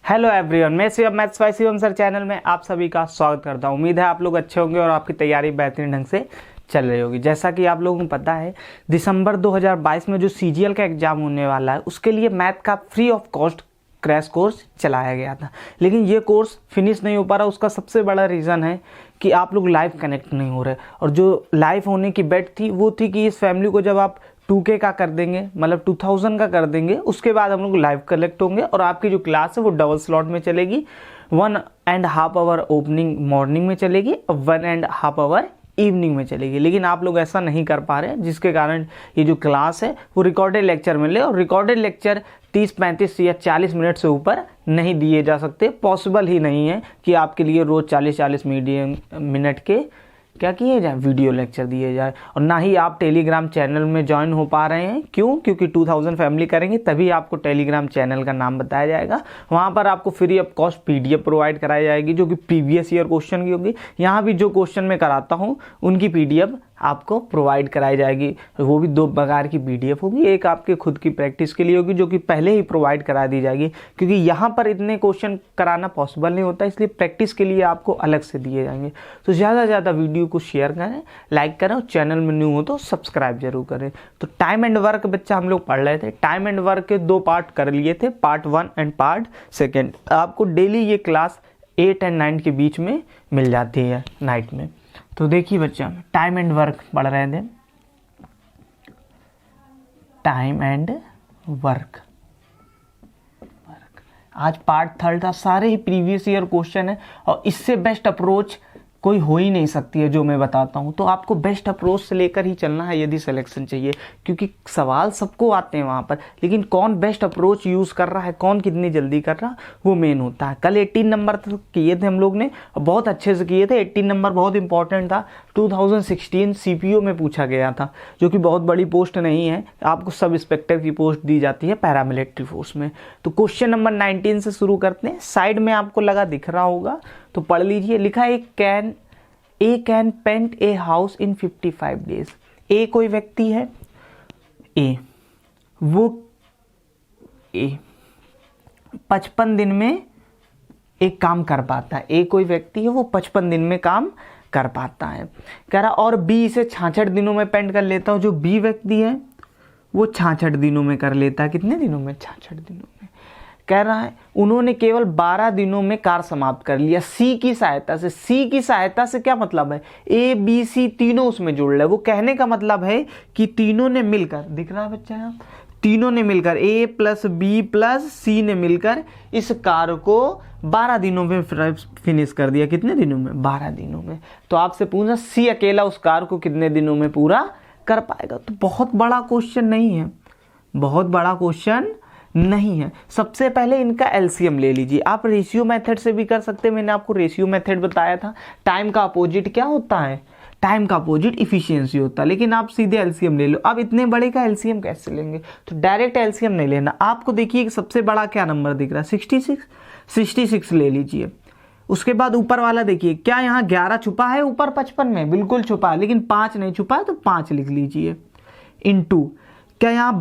Hello everyone, मैं Shivam maths by Shivam sir channel में आप सभी का स्वागत करता हूं। उम्मीद है आप लोग अच्छे होंगे और आपकी तैयारी बेहतरीन ढंग से चल रही होगी। जैसा कि आप लोगों को पता है, दिसंबर 2022 में जो सीजीएल का एग्जाम होने वाला है उसके लिए मैथ का free of cost crash course चलाया गया था, लेकिन ये कोर्स फिनिश नहीं हो पा रहा। उसका सबसे बड़ा रीज़न है कि आप लोग लाइव कनेक्ट नहीं हो रहे। और जो लाइव होने की बेट थी वो थी कि इस फैमिली को जब आप 2K का कर देंगे, मतलब 2000 का कर देंगे, उसके बाद हम लोग लाइव कलेक्ट होंगे और आपकी जो क्लास है वो डबल स्लॉट में चलेगी। 1.5 आवर ओपनिंग मॉर्निंग में चलेगी और 1.5 आवर इवनिंग में चलेगी। लेकिन आप लोग ऐसा नहीं कर पा रहे, जिसके कारण ये जो क्लास है वो रिकॉर्डेड लेक्चर में ले, और रिकॉर्डेड लेक्चर 30, 35 या 40 मिनट से ऊपर नहीं दिए जा सकते। पॉसिबल ही नहीं है कि आपके लिए रोज़ 40-40 मिनट के क्या किए जाए, वीडियो लेक्चर दिए जाए। और ना ही आप टेलीग्राम चैनल में ज्वाइन हो पा रहे हैं। क्यों? क्योंकि 2000 फैमिली करेंगे तभी आपको टेलीग्राम चैनल का नाम बताया जाएगा। वहाँ पर आपको free of cost PDF provide कराई जाएगी, जो कि प्रीवियस ईयर क्वेश्चन की होगी। यहाँ भी जो क्वेश्चन मैं कराता हूँ उनकी PDF आपको प्रोवाइड कराई जाएगी। वो भी 2 प्रकार की PDF होगी, एक आपके खुद की प्रैक्टिस के लिए होगी जो कि पहले ही प्रोवाइड करा दी जाएगी, क्योंकि यहाँ पर इतने क्वेश्चन कराना पॉसिबल नहीं होता, इसलिए प्रैक्टिस के लिए आपको अलग से दिए जाएंगे। तो ज़्यादा से ज़्यादा वीडियो को शेयर करें, लाइक करें और चैनल में न्यू हो तो सब्सक्राइब जरूर करें। तो टाइम एंड वर्क बच्चा हम लोग पढ़ रहे थे। टाइम एंड वर्क के 2 पार्ट कर लिए थे, पार्ट 1 एंड पार्ट 2। आपको डेली ये क्लास 8 और 9 के बीच में मिल जाती है नाइट में। तो देखिए बच्चा, टाइम एंड वर्क पढ़ रहे थे। टाइम एंड वर्क आज पार्ट 3 था। सारे ही प्रीवियस ईयर क्वेश्चन है और इससे बेस्ट अप्रोच कोई हो ही नहीं सकती है जो मैं बताता हूँ। तो आपको बेस्ट अप्रोच से लेकर ही चलना है यदि सिलेक्शन चाहिए, क्योंकि सवाल सबको आते हैं वहाँ पर, लेकिन कौन बेस्ट अप्रोच यूज़ कर रहा है, कौन कितनी जल्दी कर रहा, वो मेन होता है। कल 18 नंबर तक किए थे हम लोग ने और बहुत अच्छे से किए थे। 18 नंबर बहुत इंपॉर्टेंट था। 2016 CPO में पूछा गया था, जो कि बहुत बड़ी पोस्ट नहीं है, आपको सब इंस्पेक्टर की पोस्ट दी जाती है पैरामिलिट्री फोर्स में। तो क्वेश्चन नंबर 19 से शुरू करते हैं। साइड में आपको लगा दिख रहा होगा तो पढ़ लीजिए। लिखा है A can paint a house in 55 days. A कोई व्यक्ति है, वो 55 दिन में एक काम कर पाता है। ए कोई व्यक्ति है, वो 55 दिन में काम कर पाता है, कह रहा। और बी इसे 66 दिनों में पेंट कर लेता है। जो बी व्यक्ति है वो 66 दिनों में कर लेता है। कितने दिनों में? 66 दिनों में। कह रहा है उन्होंने केवल 12 दिनों में कार्य समाप्त कर लिया सी की सहायता से। सी की सहायता से क्या मतलब है? A B C तीनों उसमें जुड़ रहे हैं। वो कहने का मतलब है कि तीनों ने मिलकर, दिख रहा है बच्चा यहाँ, तीनों ने मिलकर, A + B + C ने मिलकर इस कार्य को 12 दिनों में फिनिश कर दिया। कितने दिनों में? 12 दिनों में। तो आपसे पूछा सी अकेला उस कार्य को कितने दिनों में पूरा कर पाएगा? तो बहुत बड़ा क्वेश्चन नहीं है, बहुत बड़ा क्वेश्चन नहीं है। सबसे पहले इनका एलसीएम ले लीजिए। आप रेशियो मेथड से भी कर सकते हैं, मैंने आपको रेशियो मेथड बताया था। टाइम का अपोजिट क्या होता है? टाइम का अपोजिट इफिशियंसी होता है। लेकिन आप सीधे एलसीएम ले लो। अब इतने बड़े का एलसीएम कैसे लेंगे? तो डायरेक्ट एलसीएम नहीं लेना। आपको देखिए सबसे बड़ा क्या नंबर दिख रहा है? 66 ले लीजिए। उसके बाद ऊपर वाला देखिए, क्या यहाँ 11 छुपा है ऊपर 55 में? बिल्कुल छुपा है, लेकिन 5 नहीं छुपा है, तो 5 लिख लीजिए। इनटू क्या यहाँ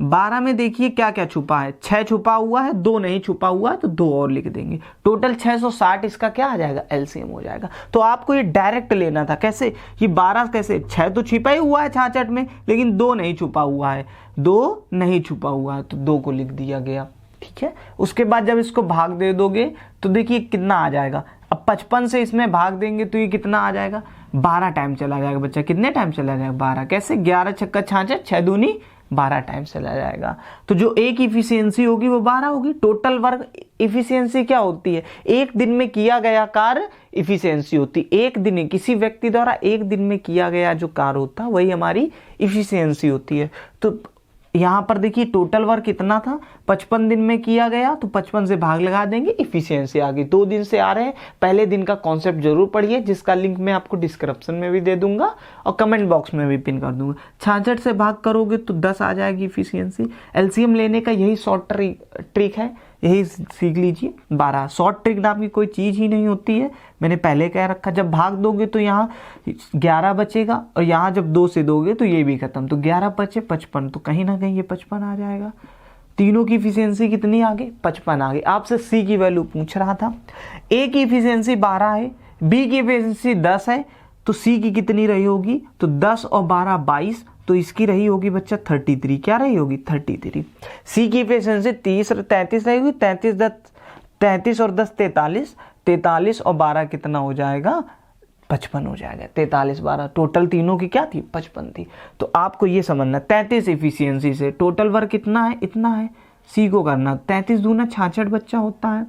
12 में देखिए क्या क्या छुपा है? 6 छुपा हुआ है, 2 नहीं छुपा हुआ है, तो 2 और लिख देंगे। टोटल 660 इसका क्या आ जाएगा? एलसीएम हो जाएगा। तो आपको ये डायरेक्ट लेना था। कैसे? ये 12 कैसे? 6 तो छिपा ही हुआ है 66 में, लेकिन 2 नहीं छुपा हुआ है, 2 नहीं छुपा हुआ है, तो 2 को लिख दिया गया। ठीक है। उसके बाद जब इसको भाग दे दोगे तो देखिए कितना आ जाएगा। अब 55 से इसमें भाग देंगे तो ये कितना आ जाएगा? 12 टाइम चला जाएगा बच्चा। कितने टाइम चला जाएगा? 12। कैसे? 11 छक्का 66, 6 दूनी 12 टाइम चला जाएगा। तो जो एक इफिशियंसी होगी वो 12 होगी। टोटल वर्क इफिशियंसी क्या होती है? एक दिन में किया गया कार्य इफिशियंसी होती है। एक दिन किसी व्यक्ति द्वारा एक दिन में किया गया जो कार्य होता है वही हमारी इफिशियंसी होती है। तो यहाँ पर देखिए टोटल वर्क कितना था? 55 दिन में किया गया, तो 55 से भाग लगा देंगे, इफिशियंसी आ गई। 2 दिन से आ रहे हैं। पहले दिन का कॉन्सेप्ट जरूर पढ़िए, जिसका लिंक मैं आपको डिस्क्रिप्शन में भी दे दूंगा और कमेंट बॉक्स में भी पिन कर दूंगा। 66 से भाग करोगे तो 10 आ जाएगी इफिशियंसी। एलसीएम लेने का यही शॉर्ट ट्रिक है, यही सीख लीजिए। 12 शॉर्ट ट्रिक नाम की कोई चीज़ ही नहीं होती है, मैंने पहले कह रखा। जब भाग दोगे तो यहाँ 11 बचेगा और यहाँ जब 2 से दोगे तो ये भी खत्म। तो 11 बचे 55, तो कहीं ना कहीं ये 55 आ जाएगा। तीनों की इफिशियंसी कितनी आ गई, 55 आ गई। आपसे सी की वैल्यू पूछ रहा था। ए की इफिशियंसी 12 है, बी की इफिशियंसी 10 है, तो सी की कितनी रही होगी, तो 10 और 12 22, तो इसकी रही होगी बच्चा 33। क्या रही होगी, 33। सी की इफिशियंसी 30 और 33 रहेगी, 33 और 10 43, 43 और 12 कितना हो जाएगा, 55 हो जाएगा। 43 12 टोटल तीनों की क्या थी, 55 थी। तो आपको ये समझना 33 इफिशियंसी से टोटल वर्क कितना है, इतना है। सी को करना 33 दूना 66 बच्चा होता है,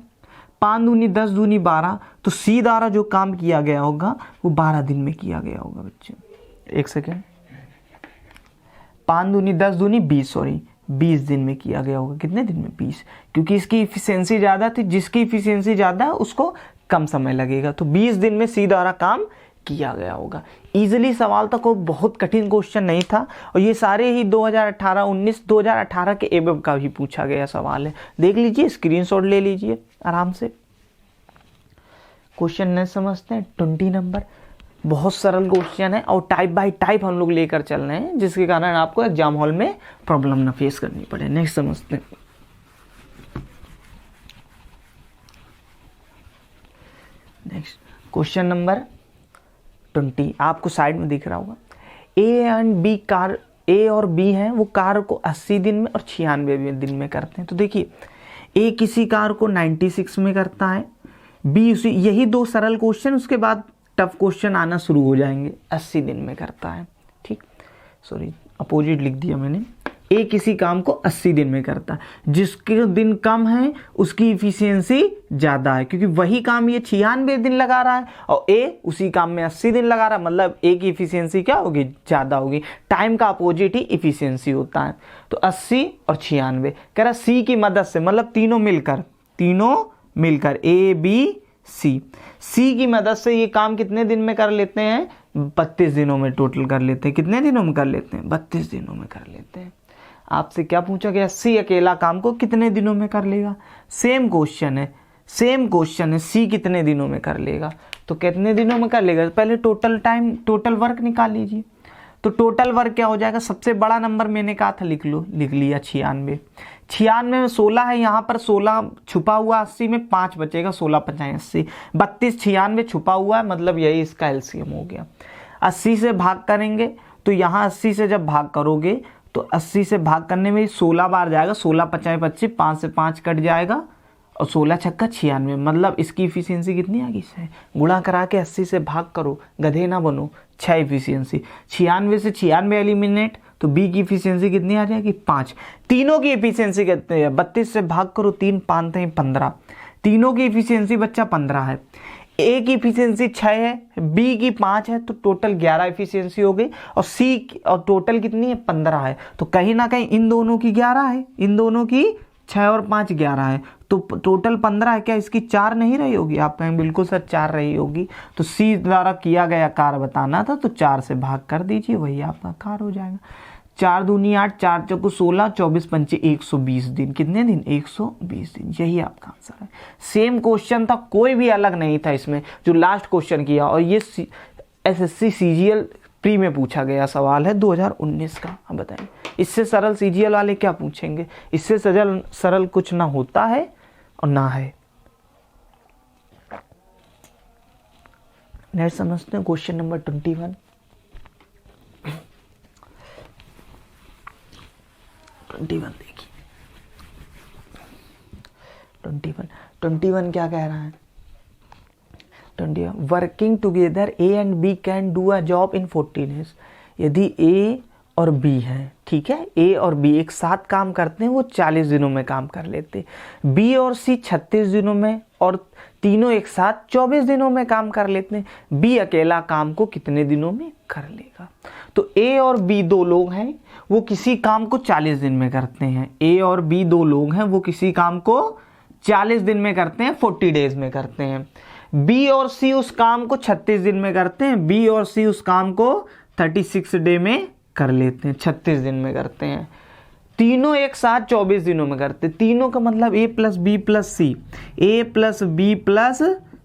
5 दूनी 10 दूनी 12, तो सी द्वारा जो काम किया गया होगा वो 12 दिन में किया गया होगा बच्चे। एक सेकेंड, 5 दूनी 10 दूनी 20, सॉरी 20 दिन में किया गया होगा। कितने दिन में, 20, क्योंकि इसकी इफिशियंसी ज़्यादा थी, जिसकी इफिशियंसी ज़्यादा है उसको कम समय लगेगा, तो 20 दिन में सी द्वारा काम किया गया होगा। इजीली सवाल था, कोई बहुत कठिन क्वेश्चन नहीं था, और ये सारे ही 2018 19 2018 के एबव का भी पूछा गया सवाल है। देख लीजिए, स्क्रीनशॉट ले लीजिए आराम से। क्वेश्चन नहीं समझते हैं, 20 नंबर बहुत सरल क्वेश्चन है, और टाइप बाय टाइप हम लोग लेकर चल रहे हैं, जिसके कारण आपको एग्जाम हॉल में प्रॉब्लम ना फेस करनी पड़े। नेक्स्ट समझते हैं। नेक्स्ट क्वेश्चन नंबर 20 आपको साइड में दिख रहा होगा। ए एंड बी कार, ए और बी हैं, वो कार को 80 दिन में और 96 दिन में करते हैं। तो देखिए, ए किसी कार को 96 में करता है, बी उसी, यही दो सरल क्वेश्चन, उसके बाद टफ क्वेश्चन आना शुरू हो जाएंगे। 80 दिन में करता है, ठीक, सॉरी अपोजिट लिख दिया मैंने। ए किसी काम को 80 दिन में करता है, जिसके दिन कम है उसकी इफिशियंसी ज़्यादा है, क्योंकि वही काम ये 96 दिन लगा रहा है और ए उसी काम में 80 दिन लगा रहा है, मतलब ए की इफिशियंसी क्या होगी, ज़्यादा होगी। टाइम का अपोजिट ही इफिशियंसी होता है। तो 80 और 96 कह रहा सी की मदद से, मतलब तीनों मिलकर ए बी सी की मदद से ये काम कितने दिन में कर लेते हैं, 32 दिनों में टोटल कर लेते हैं। कितने दिनों में कर लेते हैं, 32 दिनों में कर लेते हैं। आपसे क्या पूछा गया, सी अकेला काम को कितने दिनों में कर लेगा। सेम क्वेश्चन है, सी कितने दिनों में कर लेगा, तो कितने दिनों में कर लेगा। पहले टोटल वर्क निकाल लीजिए। तो टोटल वर्क क्या हो जाएगा, सबसे बड़ा नंबर मैंने कहा था लिख लिया 96। 96 में 16 है, यहाँ पर 16 छुपा हुआ, 80 में 5 बचेगा, 16 5 80, 32 96 छुपा हुआ है, मतलब यही इसका एलसीएम हो गया। 80 से भाग करेंगे, तो यहाँ 80 से जब भाग करोगे तो 80 से भाग करने में 16 बार जाएगा, 16 5 25, 5 से 5 कट जाएगा, और 16 छक्का 96, मतलब इसकी इफिशियंसी कितनी आ गई, 6। गुणा करा के 80 से भाग करो, गधे ना बनो, 6 इफिशियंसी। 96 से 96 एलिमिनेट, तो बी की इफिशियंसी कितनी आ जाएगी, 5। तीनों की इफिशियंसी कितनी है, 32 से भाग करो, 3 5 15, तीनों की इफिशियंसी बच्चा 15 है। ए की इफिशियंसी 6 है, बी की 5 है, तो टोटल 11 इफिशियंसी हो गई, और सी और टोटल कितनी है, 15 है। तो कहीं ना कहीं इन दोनों की 11 है, इन दोनों की 6 और 5 11 है, तो टोटल 15 है। क्या इसकी 4 नहीं रही होगी, आप कहेंगे बिल्कुल सर 4 रही होगी। तो सी द्वारा किया गया कार्य बताना था, तो 4 से भाग कर दीजिए, वही आपका कार्य हो जाएगा। 4 दूनी 8, 4 चौको 16, 24 पंचे 120 दिन। कितने दिन, 120 दिन, यही आपका आंसर है। सेम क्वेश्चन था, कोई भी अलग नहीं था इसमें, जो लास्ट क्वेश्चन किया, और ये एसएससी सीजीएल प्री में पूछा गया सवाल है 2019 का। हम बताएं, इससे सरल सीजीएल वाले क्या पूछेंगे, इससे सरल कुछ ना होता है और ना है। नेक्स्ट समझते हैं क्वेश्चन नंबर 21। 21 देखिए, 21 क्या कह रहा है, 21 working together A and B can do a job in 40 days. यदि ए और बी है, ठीक है, ए और बी एक साथ काम करते हैं, वो 40 दिनों में काम कर लेते हैं। बी और सी 36 दिनों में, और तीनों एक साथ 24 दिनों में काम कर लेते हैं। बी अकेला काम को कितने दिनों में कर लेगा। तो ए और बी दो लोग हैं, वो किसी काम को 40 दिन में करते हैं। ए और बी दो लोग हैं, वो किसी काम को 40 दिन में करते हैं, 40 डेज में करते हैं। बी और सी उस काम को 36 दिन में करते हैं, बी और सी उस काम को 36 डे में कर लेते हैं, 36 दिन में करते हैं। तीनों एक साथ 24 दिनों में करते हैं। तीनों का मतलब ए प्लस बी प्लस सी, ए प्लस बी प्लस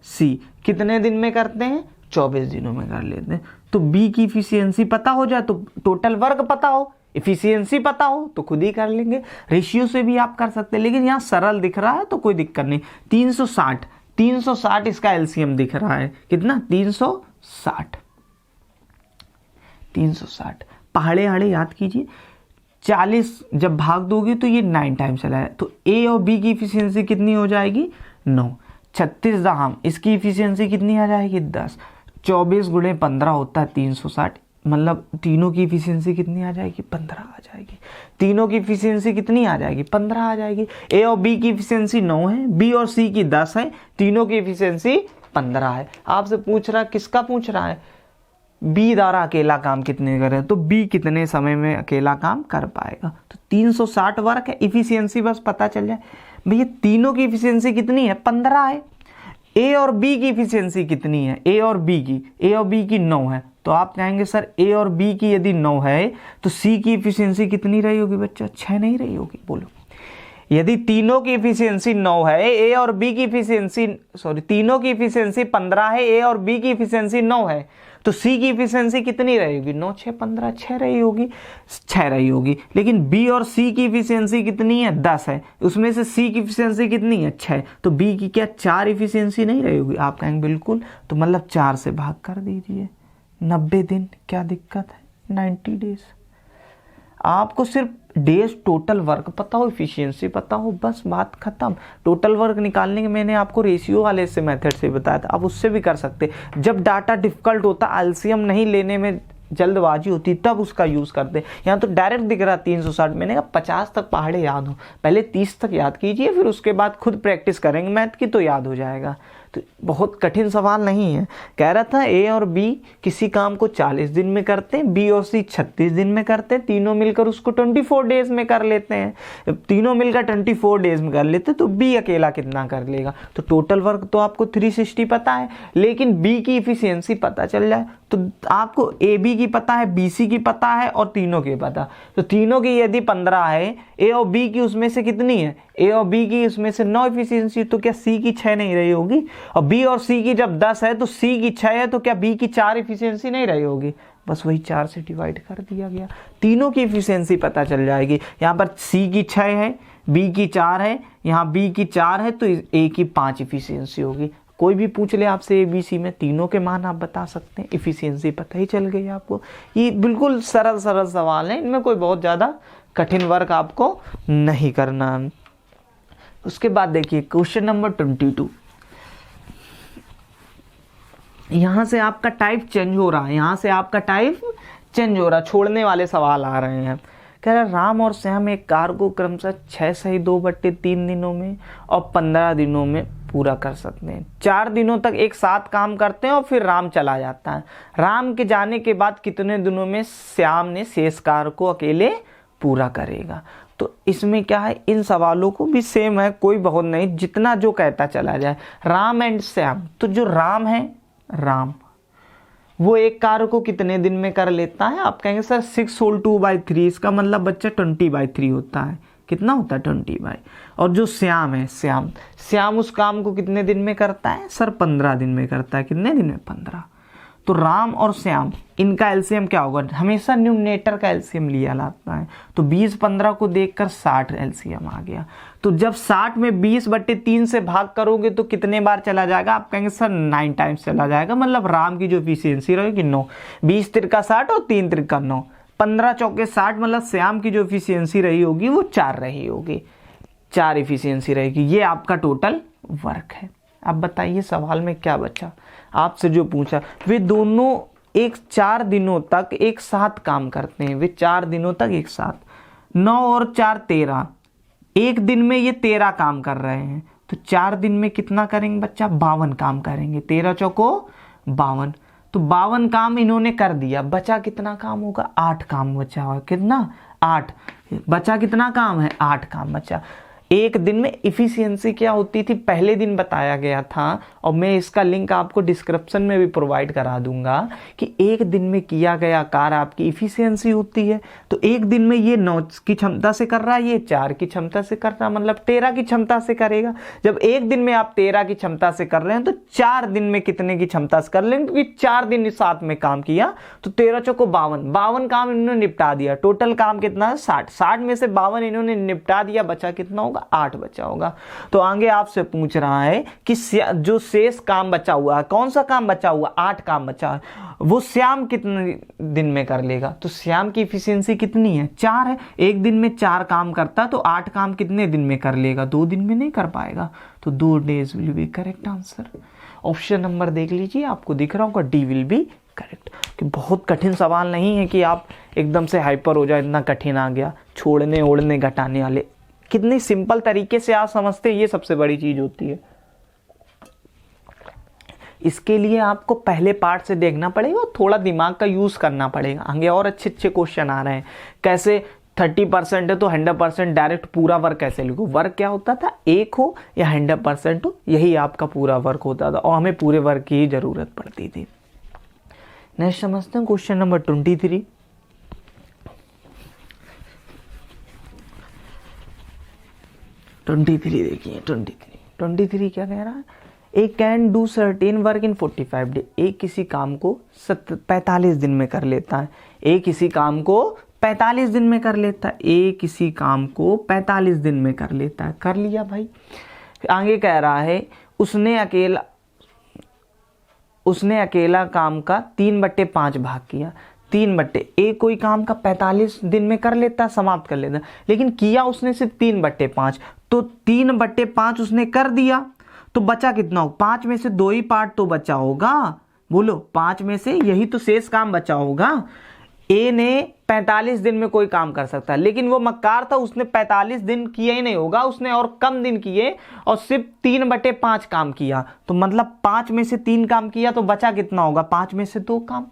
सी कितने दिन में करते हैं, 24 दिनों में कर लेते हैं। तो बी की इफिशियंसी पता हो जाए तो टोटल वर्क पता हो, इफिशियंसी पता हो तो खुद ही कर लेंगे, रेशियो से भी आप कर सकते हैं, लेकिन यहाँ सरल दिख रहा है तो कोई दिक्कत नहीं। 360 इसका एलसीएम दिख रहा है, कितना? 360 पहाड़े हाड़े याद कीजिए। 40 जब भाग दोगे तो ये 9 टाइम चला है, तो ए और बी की इफिशियंसी कितनी हो जाएगी? 9। 36 दहाम, इसकी इफिशियंसी कितनी आ जाएगी? 10। 24 गुणे 15 होता है 360, मतलब तीनों की इफिशियंसी कितनी आ जाएगी? 15 आ जाएगी। तीनों की इफिशियंसी कितनी आ जाएगी? 15 आ जाएगी। ए और बी की इफिशियंसी 9 है, बी और सी की 10 है, तीनों की इफिशियंसी 15 है। आपसे पूछ रहा है, किसका पूछ रहा है? बी द्वारा अकेला काम कितने करे, तो बी कितने समय में अकेला काम कर पाएगा। तो 360 वर्क है, इफिशियंसी बस पता चल जाए। भैया तीनों की इफिशियंसी कितनी है? 15 है। ए और बी की इफिशियंसी कितनी है? ए और बी की 9 है। तो आप कहेंगे सर ए और बी की यदि 9 है तो सी की इफिशियंसी कितनी रही होगी बच्चा? 6 नहीं रही होगी? बोलो। यदि तीनों की इफिशियंसी 9 है, ए और बी की इफिशियंसी तीनों की इफिशियंसी 15 है, ए और बी की इफिशियंसी 9 है, तो सी की इफिशियंसी कितनी रहेगी? 9 6 15, 6 रही होगी। लेकिन बी और सी की इफिशियंसी कितनी है? 10 है, उसमें से सी की इफिशियंसी कितनी है? 6, तो बी की क्या 4 इफिशियंसी नहीं रही होगी? आप कहेंगे बिल्कुल, तो मतलब 4 से भाग कर दीजिए। 90 दिन, क्या दिक्कत है? 90 डेज। आपको सिर्फ डेज टोटल वर्क पता हो, इफिशियंसी पता हो, बस बात खत्म। टोटल वर्क निकालने के मैंने आपको रेशियो वाले से मेथड से बताया था, आप उससे भी कर सकते। जब डाटा डिफिकल्ट होता, एलसीएम नहीं लेने में जल्दबाजी होती, तब उसका यूज करते। यहाँ तो डायरेक्ट दिख रहा 360, मैंने कहा 50 तक पहाड़े याद हो, पहले 30 तक याद कीजिए, फिर उसके बाद खुद प्रैक्टिस करेंगे मैथ की तो याद हो जाएगा। तो बहुत कठिन सवाल नहीं है। कह रहा था ए और बी किसी काम को 40 दिन में करते हैं, बी और सी 36 दिन में करते हैं, तीनों मिलकर उसको 24 डेज में कर लेते हैं। तीनों मिलकर 24 डेज में कर लेते हैं, तो बी अकेला कितना कर लेगा? तो टोटल वर्क तो आपको 360 पता है, लेकिन बी की इफिशियंसी पता चल जाए तो आपको ए बी की पता है, बी सी की पता है और तीनों की पता। तो तीनों की यदि 15 है, ए और बी की उसमें से कितनी है? ए और बी की उसमें से 9 इफिशियंसी, तो क्या सी की 6 नहीं रही होगी? और बी और सी की जब 10 है तो सी की 6 है, तो क्या बी की 4 इफिशियंसी नहीं रही होगी? बस वही 4 से डिवाइड कर दिया गया, तीनों की इफिशियंसी पता चल जाएगी। यहाँ पर सी की 6 है, बी की 4 है, यहाँ बी की 4 है, तो ए की 5 इफिशियंसी होगी। कोई भी पूछ ले आपसे ए बी सी में, तीनों के मान आप बता सकते हैं, इफिशियंसी पता ही चल गई आपको। ये बिल्कुल सरल सवाल है, इनमें कोई बहुत ज़्यादा कठिन वर्क आपको नहीं करना। उसके बाद देखिए क्वेश्चन नंबर 22। यहां से आपका टाइप चेंज हो रहा है, छोड़ने वाले सवाल आ रहे हैं। कह रहा राम और श्याम एक कार को क्रमशः 6 सही 2/3 दिनों में और 15 दिनों में पूरा कर सकते हैं। 4 दिनों तक एक साथ काम करते हैं और फिर राम चला जाता है। राम के जाने के बाद कितने दिनों में श्याम ने शेष कार को अकेले पूरा करेगा? तो इसमें क्या है, इन सवालों को भी सेम है, कोई बहुत नहीं, जितना जो कहता चला जाए। राम एंड श्याम, तो जो राम है, राम वो एक कार्य को कितने दिन में कर लेता है? आप कहेंगे सर 6 होल 2/3, इसका मतलब बच्चा 20/3 होता है। कितना होता है? 20/। और जो श्याम है, श्याम उस काम को कितने दिन में करता है? सर 15 दिन में करता है। कितने दिन में? 15। तो राम और श्याम, इनका एलसीएम क्या होगा? हमेशा न्यूमरेटर का एलसीएम लिया जाता है, तो 20-15 को देखकर 60 एलसीएम आ गया। तो जब 60 में 20/3 से भाग करोगे तो कितने बार चला जाएगा? आप कहेंगे सर 9 टाइम्स चला जाएगा, मतलब राम की जो एफिशिएंसी रहेगी 9। 20 त्रिका 60 और 3 त्रिका 9, 15 चौके 60, मतलब श्याम की जो एफिशिएंसी रही होगी वो 4 रही होगी, 4 एफिशिएंसी रहेगी। ये आपका टोटल वर्क है। अब बताइए सवाल में क्या बचा? आपसे जो पूछा, वे दोनों 4 दिनों तक एक साथ काम करते हैं, वे 4 दिनों तक एक साथ। 9 और 4 13, एक दिन में ये 13 काम कर रहे हैं, तो 4 दिन में कितना करेंगे बच्चा? 52 काम करेंगे। 13 चौको 52, तो 52 काम इन्होंने कर दिया। बचा कितना काम होगा? 8 काम बचा हुआ। कितना? 8। बचा कितना काम है? 8 काम बचा। एक दिन में इफिशियंसी क्या होती थी पहले दिन बताया गया था, और मैं इसका लिंक आपको डिस्क्रिप्शन में भी प्रोवाइड करा दूंगा कि एक दिन में किया गया कार्य आपकी इफिशियंसी होती है। तो एक दिन में ये 9 की क्षमता से कर रहा है, ये 4 की क्षमता से कर रहा है, मतलब 13 की क्षमता से करेगा। जब एक दिन में आप 13 की क्षमता से कर रहे हैं तो 4 दिन में कितने की क्षमता से कर लेंगे, क्योंकि 4 दिन साथ में काम किया तो 13 चौको 52 काम इन्होंने निपटा दिया। टोटल काम कितना है 60 में से 52 इन्होंने निपटा दिया, बचा कितना होगा 8 बचा होगा। तो आगे आपसे पूछ रहा है कि जो शेष काम बचा हुआ है, कौन सा काम बचा हुआ, 8 काम बचा है, वो श्याम कितने दिन में कर लेगा। तो श्याम की इफिशियंसी कितनी है 4 है, एक दिन में 4 काम करता तो 8 काम कितने दिन में कर लेगा, 2 दिन में नहीं कर पाएगा। तो 2 days will be correct answer. Option number देख लीजिए, आपको दिख रहा होगा डी विल बी करेक्ट। कि बहुत कठिन सवाल नहीं है कि आप एकदम से हाइपर हो जाए, इतना कठिन आ गया, छोड़ने ओढ़ने घटाने वाले, कितनी सिंपल तरीके से आप समझते हैं, ये सबसे बड़ी चीज होती है। इसके लिए आपको पहले पार्ट से देखना पड़ेगा और थोड़ा दिमाग का यूज करना पड़ेगा। आगे और अच्छे अच्छे क्वेश्चन आ रहे हैं, कैसे 30% है तो 100% डायरेक्ट पूरा वर्क कैसे लिखो। वर्क क्या होता था, एक हो या 100% हो, यही आपका पूरा वर्क होता था, और हमें पूरे वर्क की ही जरूरत पड़ती थी। नेक्स्ट समझते हैं क्वेश्चन नंबर 23। देखिए 23 क्या कह रहा है, A can do certain work in 45 day. एक किसी काम को 45 दिन में कर लेता है, एक किसी काम को 45 दिन में कर लेता है, एक किसी काम को 45 दिन में कर लेता है। कर लिया भाई। आगे कह रहा है उसने अकेला काम का 3/5 भाग किया। 3/, एक कोई काम का 45 दिन में कर लेता, समाप्त कर लेता, लेकिन किया उसने सिर्फ 3/5। तो 3/5 उसने कर दिया तो बचा कितना हो, 5 में से 2 ही पार्ट तो बचा होगा। बोलो 5 में से यही तो शेष काम बचा होगा। ए ने 45 दिन में कोई काम कर सकता है, लेकिन वो मक्कार था, उसने 45 दिन किया ही नहीं होगा, उसने और कम दिन किए और सिर्फ 3/5 काम किया। तो मतलब 5 में से 3 काम किया तो बचा कितना होगा, 5 में से 2 काम।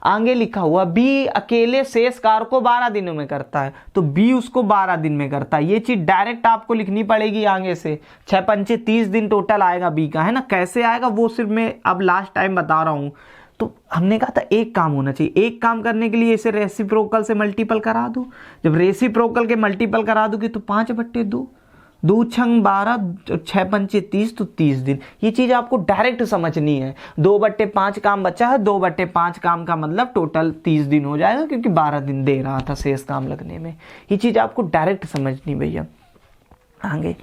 आगे लिखा हुआ बी अकेले शेष कार्य को 12 दिनों में करता है, तो बी उसको 12 दिन में करता है। ये चीज डायरेक्ट आपको लिखनी पड़ेगी आगे से। 6 पंचे 30 दिन टोटल आएगा बी का, है ना। कैसे आएगा वो सिर्फ मैं अब लास्ट टाइम बता रहा हूं। तो हमने कहा था एक काम होना चाहिए, एक काम करने के लिए इसे रेसिप्रोकल से मल्टीपल करा दो। जब रेसिप्रोकल के मल्टीपल करा दोगे तो 5/2, 2 छंग 12, 6 पंचे 30, तो 30 दिन। ये चीज आपको डायरेक्ट समझनी है। 2/5 काम बचा है, 2/5 काम का मतलब टोटल 30 दिन हो जाएगा, क्योंकि 12 दिन दे रहा था शेष काम लगने में। ये चीज आपको डायरेक्ट समझनी भैया। आगे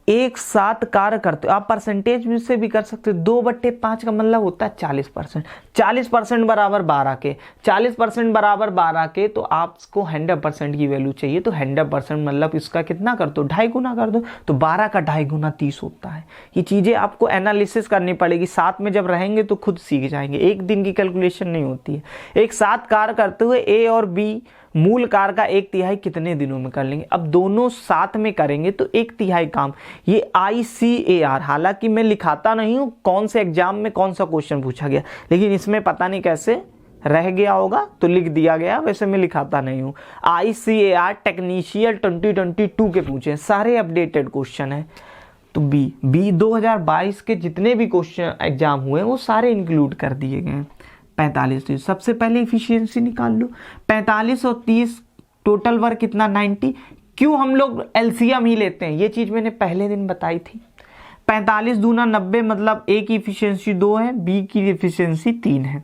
एक साथ कार्य करते हो आप, परसेंटेज से भी कर सकते हो। 2/5 का मतलब होता है 40%। 40% बराबर 12 के, 40% बराबर 12 के, तो आपको 100% की वैल्यू चाहिए। तो 100% मतलब इसका कितना कर दो, 2.5 गुना कर दो। तो 12 का 2.5 गुना 30 होता है। ये चीजें आपको एनालिसिस करनी पड़ेगी, साथ में जब रहेंगे तो खुद सीख जाएंगे। एक दिन की कैलकुलेशन नहीं होती है। एक साथ कार्य करते हुए ए और बी मूल कार्य का 1/3 कितने दिनों में कर लेंगे। अब दोनों साथ में करेंगे तो 1/3 काम। ये ICAR, हालांकि मैं लिखाता नहीं हूं कौन से एग्जाम में कौन सा क्वेश्चन पूछा गया, लेकिन इसमें पता नहीं कैसे रह गया होगा तो लिख दिया गया, वैसे मैं लिखाता नहीं हूं। ICAR टेक्नीशियल 2022 के पूछे, सारे अपडेटेड क्वेश्चन है। तो बी 2022 के जितने भी क्वेश्चन एग्जाम हुए वो सारे इंक्लूड कर दिए गए। 45 सबसे पहले इफिशियंसी निकाल लो। 45 और 30 टोटल वर्क कितना, 90। क्यों हम लोग एलसीएम ही लेते हैं, ये चीज मैंने पहले दिन बताई थी। 45 दूना 90, मतलब ए की इफिशियंसी 2 है, बी की इफिशियंसी 3 है,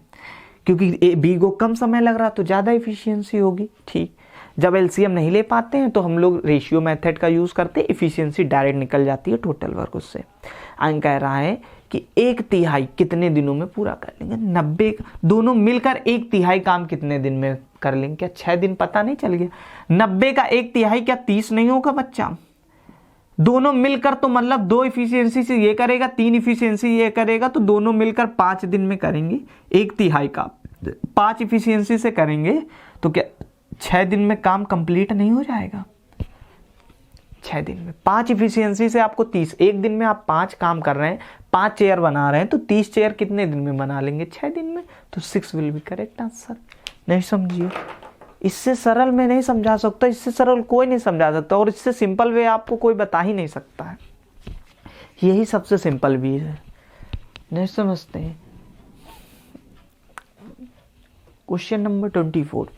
क्योंकि बी को कम समय लग रहा तो ज्यादा इफिशियंसी होगी। ठीक, जब एलसीएम नहीं ले पाते हैं तो हम लोग रेशियो मेथड का यूज करते हैं, इफिशियंसी डायरेक्ट निकल जाती है टोटल वर्क उससे। आगे कह रहा है कि 1/3 कितने दिनों में पूरा कर लेंगे। 90 दोनों मिलकर 1/3 काम कितने दिन में कर लेंगे। क्या 6 दिन पता नहीं चल गया। 90 का 1/3 क्या 30 नहीं होगा बच्चा। दोनों मिलकर तो मतलब 2 इफिशियंसी से ये करेगा, 3 इफिशियंसी ये करेगा, तो दोनों मिलकर 5 दिन में करेंगे 1/3 का। 5 इफिशियंसी से करेंगे तो क्या 6 दिन में काम कंप्लीट नहीं हो जाएगा। 6 दिन में 5 इफिशियंसी से आपको 30, एक दिन में आप 5 काम कर रहे हैं, 5 चेयर बना रहे हैं, तो 30 चेयर कितने दिन में बना लेंगे, 6 दिन में। तो 6 विल बी करेक्ट आंसर। नहीं समझिए, इससे सरल मैं नहीं समझा सकता, इससे सरल कोई नहीं समझा सकता, और इससे सिंपल वे आपको कोई बता ही नहीं सकता है। यही सबसे सिंपल वे है। नहीं समझते हैं? Question number 24।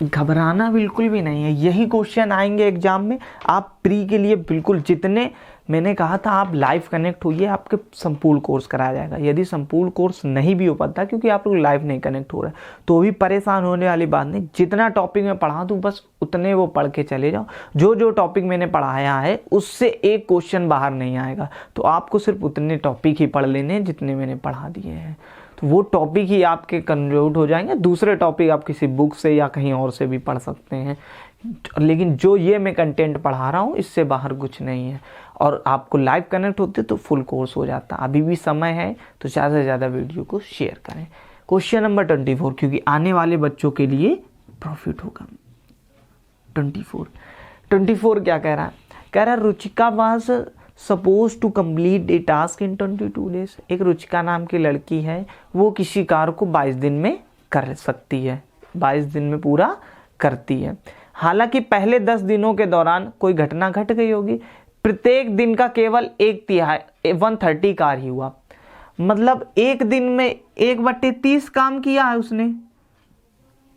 घबराना बिल्कुल भी नहीं है, यही क्वेश्चन आएंगे एग्जाम में। आप प्री के लिए बिल्कुल, जितने मैंने कहा था आप लाइव कनेक्ट होइए, आपके संपूर्ण कोर्स कराया जाएगा। यदि संपूर्ण कोर्स नहीं भी हो पाता, क्योंकि आप लोग लाइव नहीं कनेक्ट हो रहे, तो भी परेशान होने वाली बात नहीं। जितना टॉपिक मैं पढ़ा दूँ बस उतने वो पढ़ के चले जाओ। जो जो टॉपिक मैंने पढ़ाया है उससे एक क्वेश्चन बाहर नहीं आएगा, तो आपको सिर्फ उतने टॉपिक ही पढ़ लेने हैं जितने मैंने पढ़ा दिए हैं। तो वो टॉपिक ही आपके कन्वर्ट हो जाएंगे। दूसरे टॉपिक आप किसी बुक से या कहीं और से भी पढ़ सकते हैं, लेकिन जो ये मैं कंटेंट पढ़ा रहा हूँ इससे बाहर कुछ नहीं है। और आपको लाइव कनेक्ट होते तो फुल कोर्स हो जाता। अभी भी समय है, तो ज़्यादा से ज़्यादा वीडियो को शेयर करें। क्वेश्चन नंबर 24, क्योंकि आने वाले बच्चों के लिए प्रॉफिट होगा। 24 क्या कह रहा है? कह रहा है Ruchika was suppose to complete a task in 22 days. एक रुचिका नाम की लड़की है, वो किसी कार्य को 22 दिन में कर सकती है, 22 दिन में पूरा करती है। हालांकि पहले 10 दिनों के दौरान कोई घटना घट गई होगी। प्रत्येक दिन का केवल 1/30 कार्य ही हुआ। मतलब एक दिन में 1/30 काम किया है उसने,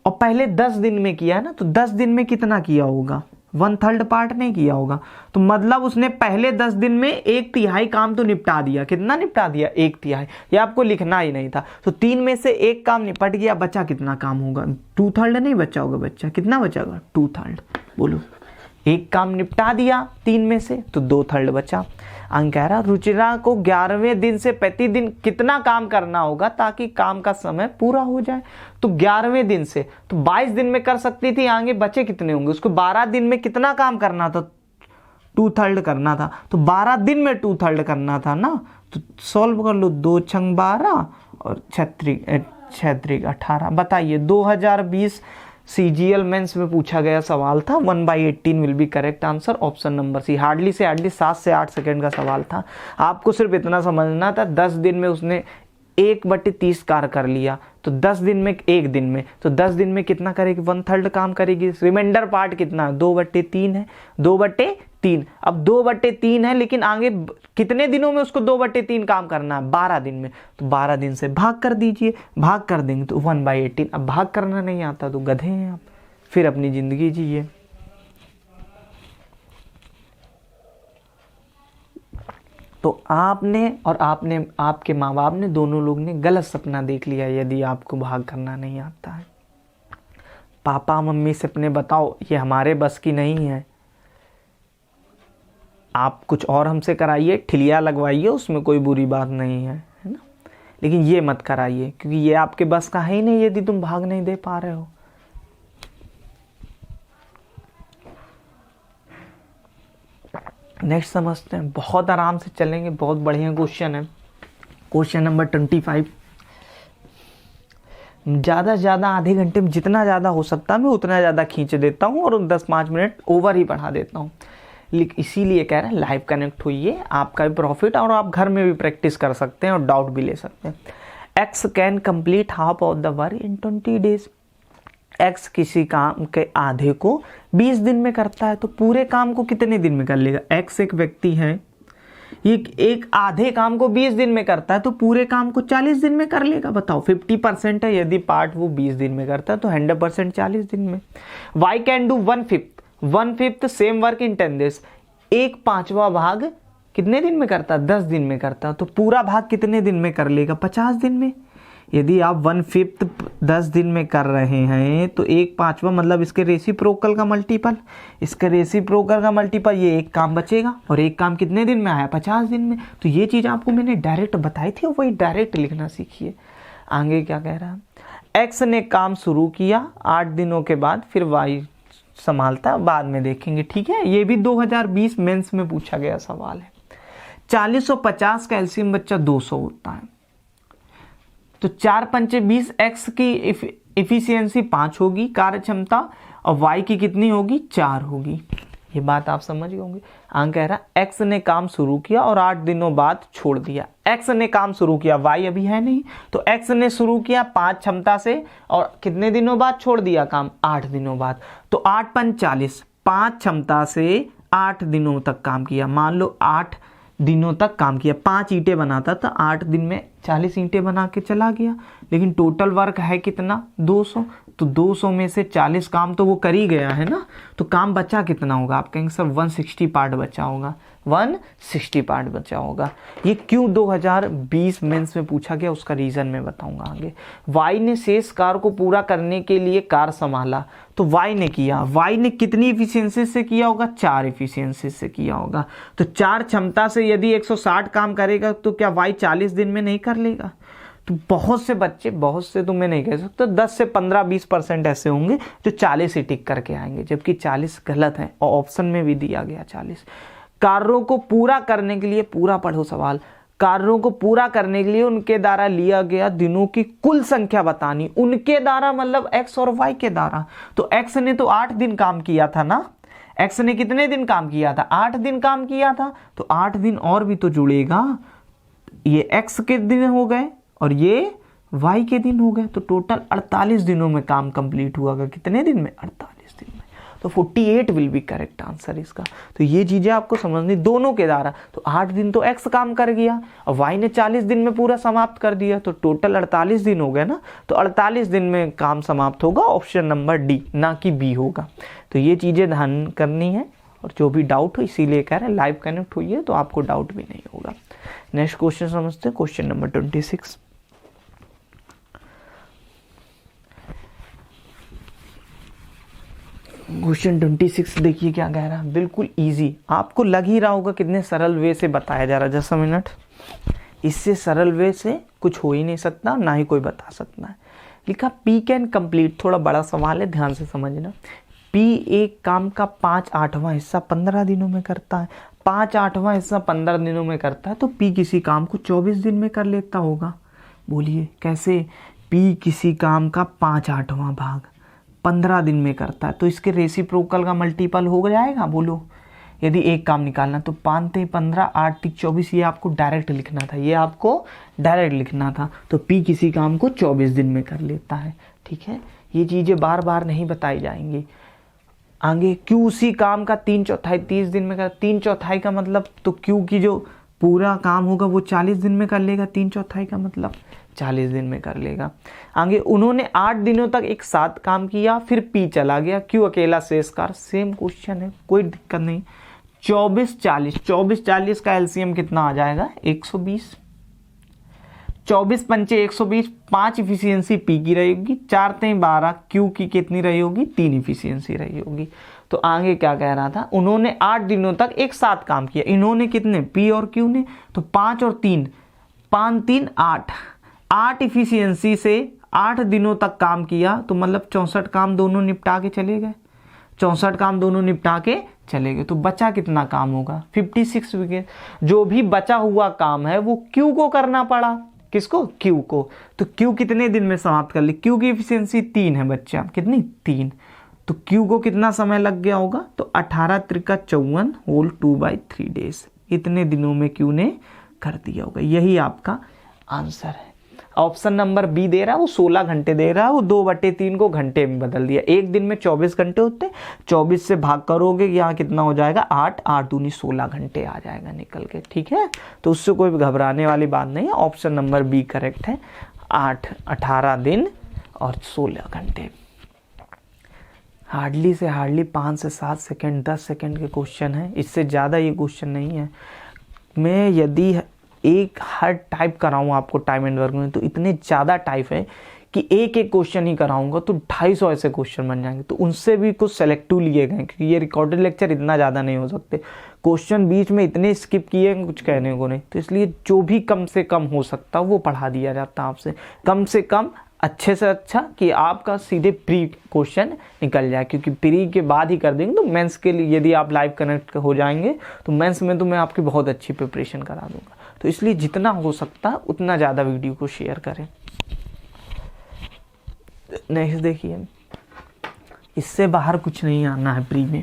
और पहले 10 दिन में किया है ना, तो 10 दिन में कितना किया होगा? 1/3 पार्ट नहीं किया होगा। तो मतलब उसने पहले 10 दिन में 1/3 काम तो निपटा दिया। कितना निपटा दिया? 1/3। ये आपको लिखना ही नहीं था। तो 3 में से 1 काम निपट गया, बचा कितना काम होगा? 2/3 नहीं बचा होगा, बच्चा कितना बचागा? 2/3। बोलो, 1 काम निपटा दिया 3 में से, तो 2/3 बचा। अंक कह रहा रुचिरा को 11वें दिन से प्रतिदिन कितना काम करना होगा ताकि काम का समय पूरा हो जाए। तो 11वें दिन से तो 22 दिन में कर सकती थी, आगे बचे कितने होंगे? उसको 12 दिन में कितना काम करना था? 2/3 करना था। तो 12 दिन में 2/3 करना था ना। तो सॉल्व कर लो, 2 छंग 12 और 6 18। बताइए 2020 CGL मेंस में पूछा गया सवाल था। 1/18 will be correct answer, option number C. Hardly से हार्डली 7 से 8 सेकेंड का सवाल था। आपको सिर्फ इतना समझना था, 10 दिन में उसने 1/30 कार्य कर लिया, तो 10 दिन में, एक दिन में, तो 10 दिन में कितना करेगी? 1/3 काम करेगी। रिमाइंडर पार्ट कितना? 2/3 है, 2/3। अब 2/3 है, लेकिन आगे कितने दिनों में उसको 2/3 काम करना है? 12 दिन में। तो 12 दिन से भाग कर दीजिए, भाग कर देंगे तो 1/18। अब भाग करना नहीं आता तो गधे हैं आप, फिर अपनी जिंदगी जिए। तो आपने और आपके माँ बाप ने, दोनों लोग ने गलत सपना देख लिया यदि आपको भाग करना नहीं आता है। पापा मम्मी से अपने बताओ, ये हमारे बस की नहीं है, आप कुछ और हमसे कराइए, ठिलिया लगवाइए, उसमें कोई बुरी बात नहीं है ना, लेकिन ये मत कराइए, क्योंकि ये आपके बस का है ही नहीं यदि तुम भाग नहीं दे पा रहे हो। नेक्स्ट समझते हैं, बहुत आराम से चलेंगे, बहुत बढ़िया क्वेश्चन है। Question number 25। ज़्यादा से ज़्यादा आधे घंटे में जितना ज़्यादा हो सकता है मैं उतना ज़्यादा खींच देता हूँ, और 10-5 मिनट ओवर ही बढ़ा देता हूँ। इसीलिए कह रहे हैं लाइव कनेक्ट होइए, आपका भी प्रॉफिट, और आप घर में भी प्रैक्टिस कर सकते हैं और डाउट भी ले सकते हैं। X can complete half of the work in 20 days. X किसी काम के आधे को 20 दिन में करता है, तो पूरे काम को कितने दिन में कर लेगा? एक्स एक व्यक्ति है, ये एक आधे काम को 20 दिन में करता है, तो पूरे काम को 40 दिन में कर लेगा। बताओ, 50% है, यदि पार्ट वो 20 दिन में करता है तो 100% 40 दिन में। Y can do 1/5 same work in 10 days. 1/5 भाग कितने दिन में करता है? 10 दिन में करता है, तो पूरा भाग कितने दिन में कर लेगा? 50 दिन में। यदि आप 1/5 10 दिन में कर रहे हैं तो 1/5 मतलब इसके रेसिप्रोकल का मल्टीपल, इसके रेसिप्रोकल का मल्टीपल, ये एक काम बचेगा, और एक काम कितने दिन में आया? 50 दिन में। तो ये चीज़ आपको मैंने डायरेक्ट बताई थी, वही डायरेक्ट लिखना सीखिए। आगे क्या कह रहा है? एक्स ने काम शुरू किया, 8 दिनों के बाद फिर वाई संभालता, बाद में देखेंगे, ठीक है। ये भी 2020 मेंस में पूछा गया सवाल है। 40 और 50 का एलसीएम बच्चा 200 होता है, तो 4×5 20। एक्स की इफिशियंसी 5 होगी कार्य क्षमता, और वाई की कितनी होगी? 4 होगी। ये बात आप समझ गए होंगे। आगे कह रहा एक्स ने काम शुरू किया और 8 दिनों बाद छोड़ दिया। एक्स ने काम शुरू किया, वाई अभी है नहीं, तो एक्स ने शुरू किया 5 क्षमता से और कितने दिनों बाद छोड़ दिया काम, 8 दिनों बाद। तो 8 पंच 40, 5 क्षमता से 8 दिनों तक काम किया। मान लो 8 दिनों तक काम किया, 5 ईंटें बनाता था, 8 दिन में 40 ईंटें बना के चला गया। लेकिन टोटल वर्क है कितना, 200, तो 200 में से 40 काम तो वो कर ही गया है ना, तो काम बचा कितना होगा, आप कहेंगे सर 160 पार्ट बचा होगा, 160 पार्ट बचा होगा। ये क्यों 2020 मेंस में पूछा गया, उसका रीजन मैं बताऊंगा आगे। वाई ने शेष कार्य को पूरा करने के लिए कार्य संभाला, तो वाई ने किया, वाई ने कितनी इफिशियंसी से किया होगा, 4 इफिशियंसी से किया होगा। तो 4 क्षमता से यदि 160 काम करेगा तो क्या वाई 40 दिन में नहीं कर लेगा। तो बहुत से बच्चे, बहुत से तो मैं नहीं कह सकता, 10 से 15-20% ऐसे होंगे जो 40 ही टिक करके आएंगे, जबकि 40 गलत है और ऑप्शन में भी दिया गया 40। कार्यों को पूरा करने के लिए, पूरा पढ़ो सवाल, कार्यों को पूरा करने के लिए उनके द्वारा लिया गया दिनों की कुल संख्या बतानी। उनके द्वारा मतलब एक्स और वाई के द्वारा। तो एक्स ने तो 8 दिन काम किया था ना, एक्स ने कितने दिन काम किया था, 8 दिन काम किया था, तो 8 दिन और भी तो जुड़ेगा, ये एक्स के दिन हो गए और ये वाई के दिन हो गए, तो टोटल 48 दिनों में काम कंप्लीट हुआ। कितने दिन में, 48 दिन में। तो 48 विल बी करेक्ट आंसर इसका। तो ये चीजें आपको समझनी दोनों के द्वारा। तो 8 दिन तो एक्स काम कर गया और वाई ने 40 दिन में पूरा समाप्त कर दिया, तो टोटल 48 दिन हो गए ना, तो 48 दिन में काम समाप्त होगा। ऑप्शन नंबर डी, ना कि बी होगा। तो ये चीजें ध्यान करनी है, और जो भी डाउट हो इसीलिए कह रहे हैं लाइव कनेक्ट हुई है तो आपको डाउट भी नहीं होगा। नेक्स्ट क्वेश्चन समझते हैं, क्वेश्चन नंबर 26। क्वेश्चन 26 देखिए क्या कह रहा है, बिल्कुल इजी, आपको लग ही रहा होगा कितने सरल वे से बताया जा रहा है। जैसा मिनट, इससे सरल वे से कुछ हो ही नहीं सकता, ना ही कोई बता सकता है। लिखा पी कैन कंप्लीट, थोड़ा बड़ा सवाल है, ध्यान से समझना। पी एक काम का 5/8वां हिस्सा 15 दिनों में करता है, 5/8वां हिस्सा 15 दिनों में करता है, तो पी किसी काम को 24 दिन में कर लेता होगा। बोलिए कैसे, पी किसी काम का 5/8वां भाग 15 दिन में करता है, तो इसके रेसिप्रोकल का मल्टीपल हो जाएगा। बोलो, यदि एक काम निकालना तो 5 × 15, 8 × 24, ये आपको डायरेक्ट लिखना था, ये आपको डायरेक्ट लिखना था। तो पी किसी काम को 24 दिन में कर लेता है, ठीक है। ये चीज़ें बार बार नहीं बताई जाएंगी। आगे क्यू उसी काम का 3/4 30 दिन में कर, 3/4 का मतलब तो क्यू की जो पूरा काम होगा वो 40 दिन में कर लेगा, 3/4 का मतलब 40 दिन में कर लेगा। आगे उन्होंने 8 दिनों तक एक साथ काम किया, फिर पी चला गया, क्यों अकेला शेष कार्य, सेम क्वेश्चन है, कोई दिक्कत नहीं। 24 40 का एलसीएम कितना आ जाएगा, 120। 24 पंचे 120, 5 इफिशियंसी पी की रहेगी, 4 × 12 क्यू की कितनी रही होगी, 3 इफिशियंसी रही होगी। तो आगे क्या कह रहा था, उन्होंने 8 दिनों तक एक साथ काम किया। इन्होंने कितने, पी और क्यू ने, तो 5 और 3, 5 3 8, 8 इफिशियंसी से 8 दिनों तक काम किया, तो मतलब 64 काम दोनों निपटा के चले गए, 64 काम दोनों निपटा के चले गए। तो बचा कितना काम होगा, 56 विकेट। जो भी बचा हुआ काम है वो क्यू को करना पड़ा, किसको, क्यू को। तो क्यू कितने दिन में समाप्त कर ली, क्यू की इफिशियंसी 3 है बच्चा, कितनी, 3। तो क्यू को कितना समय लग गया होगा, तो 18 × 54 होल 2/3 डेज, इतने दिनों में क्यू ने कर दिया होगा। यही आपका आंसर है। ऑप्शन नंबर बी दे रहा है वो 16 घंटे दे रहा है, वो 2/3 को घंटे में बदल दिया। एक दिन में 24 घंटे होते, 24 से भाग करोगे यहाँ कितना हो जाएगा, 8 8 दूनी 16 घंटे आ जाएगा निकल के, ठीक है। तो उससे कोई घबराने वाली बात नहीं है, ऑप्शन नंबर बी करेक्ट है। 18 दिन और 16 घंटे। हार्डली से हार्डली 5 से 7 सेकेंड 10 सेकेंड के क्वेश्चन है, इससे ज़्यादा ये क्वेश्चन नहीं है। मैं यदि एक हर टाइप कराऊँ आपको टाइम एंड वर्क में, तो इतने ज़्यादा टाइप है कि एक एक क्वेश्चन ही कराऊंगा तो 250 ऐसे क्वेश्चन बन जाएंगे। तो उनसे भी कुछ सेलेक्टिव लिए गए, क्योंकि ये रिकॉर्डेड लेक्चर इतना ज़्यादा नहीं हो सकते, क्वेश्चन बीच में इतने स्किप किए कुछ कहने को नहीं। तो इसलिए जो भी कम से कम हो सकता वो पढ़ा दिया जाता है आपसे, कम से कम अच्छे से अच्छा, कि आपका सीधे प्री क्वेश्चन निकल जाए। क्योंकि प्री के बाद ही कर देंगे तो मेंस के लिए यदि आप लाइव कनेक्ट हो जाएंगे तो मेंस में तो मैं आपकी बहुत अच्छी प्रिपरेशन करा दूंगा। तो इसलिए जितना हो सकता है उतना ज़्यादा वीडियो को शेयर करें। नेक्स्ट देखिए, इससे बाहर कुछ नहीं आना है प्री में।